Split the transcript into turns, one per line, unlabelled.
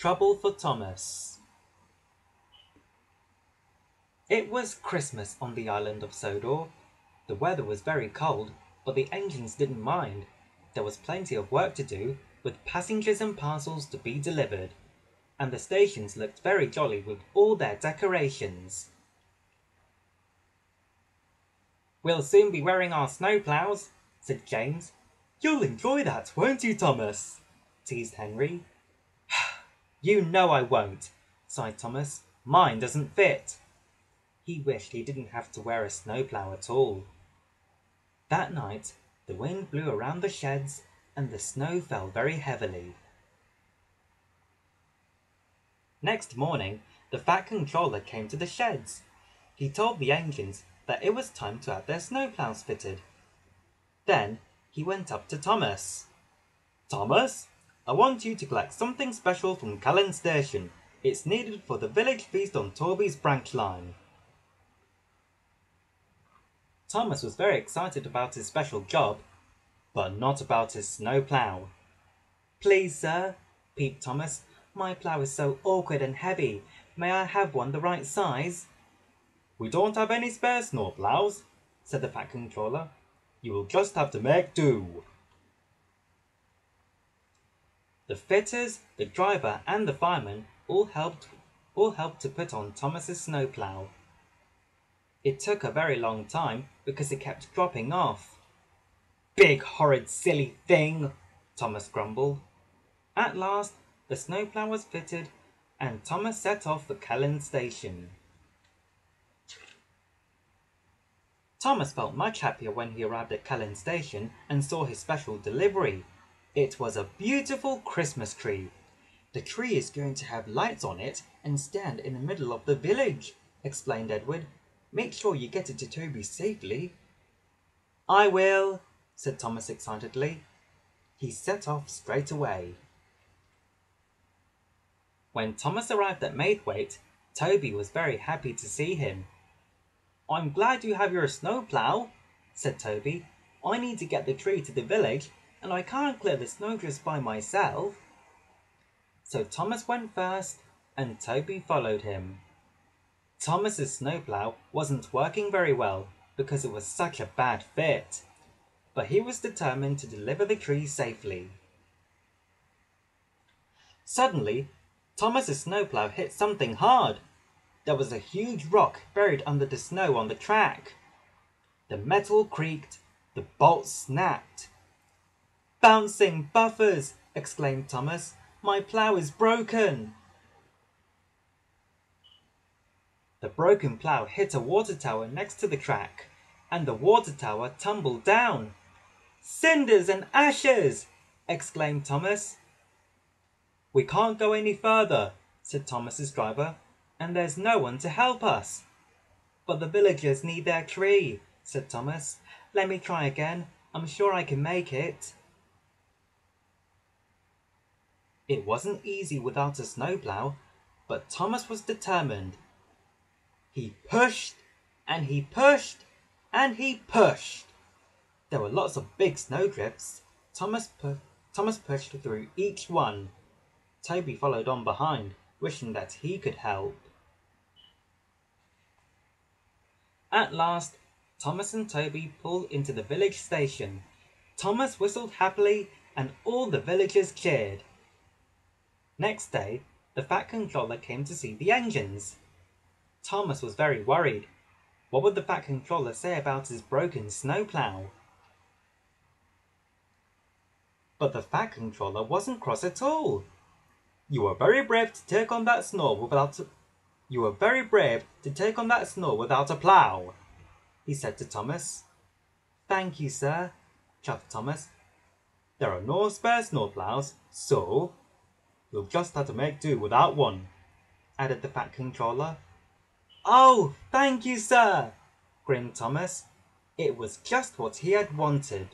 Trouble for Thomas. It was Christmas on the island of Sodor. The weather was very cold, but the engines didn't mind. There was plenty of work to do, with passengers and parcels to be delivered, and the stations looked very jolly with all their decorations. "We'll soon be wearing our snowplows," said James. "You'll enjoy that, won't you, Thomas?" teased Henry. "You know I won't," sighed Thomas. "Mine doesn't fit." He wished he didn't have to wear a snowplow at all. That night, the wind blew around the sheds and the snow fell very heavily. Next morning, the Fat Controller came to the sheds. He told the engines that it was time to have their snowplows fitted. Then he went up to Thomas. "Thomas, I want you to collect something special from Cullen Station. It's needed for the village feast on Torby's branch line." Thomas was very excited about his special job, but not about his snowplow. "Please, sir," peeped Thomas, "my plow is so awkward and heavy. May I have one the right size?" "We don't have any spare snowplows," said the Fat Controller. "You will just have to make do." The fitters, the driver, and the fireman all helped to put on Thomas's snowplow. It took a very long time because it kept dropping off. "Big horrid silly thing," Thomas grumbled. At last the snowplow was fitted and Thomas set off for Cullen Station. Thomas felt much happier when he arrived at Cullen Station and saw his special delivery. It was a beautiful Christmas tree. "The tree is going to have lights on it and stand in the middle of the village," explained Edward. "Make sure you get it to Toby safely." "I will," said Thomas excitedly. He set off straight away. When Thomas arrived at Maidwaite, Toby was very happy to see him. "I'm glad you have your snowplow," said Toby. "I need to get the tree to the village, and I can't clear the snowdrifts by myself." So Thomas went first, and Toby followed him. Thomas's snowplow wasn't working very well because it was such a bad fit, but he was determined to deliver the tree safely. Suddenly, Thomas's snowplow hit something hard. There was a huge rock buried under the snow on the track. The metal creaked, the bolts snapped. "Bouncing buffers!" exclaimed Thomas. "My plow is broken!" The broken plow hit a water tower next to the track, and the water tower tumbled down. "Cinders and ashes!" exclaimed Thomas. "We can't go any further," said Thomas's driver, "and there's no one to help us." "But the villagers need their tree," said Thomas. "Let me try again. I'm sure I can make it." It wasn't easy without a snowplow, but Thomas was determined. He pushed, and he pushed, and he pushed. There were lots of big snowdrifts. Thomas pushed through each one. Toby followed on behind, wishing that he could help. At last, Thomas and Toby pulled into the village station. Thomas whistled happily, and all the villagers cheered. Next day, the Fat Controller came to see the engines. Thomas was very worried. What would the Fat Controller say about his broken snowplow? But the Fat Controller wasn't cross at all. "You were very brave to take on that snow without a plow," he said to Thomas. "Thank you, sir," chuffed Thomas. "There are no spare snowplows, so you'll just have to make do without one," added the Fat Controller. "Oh, thank you, sir," grinned Thomas. It was just what he had wanted.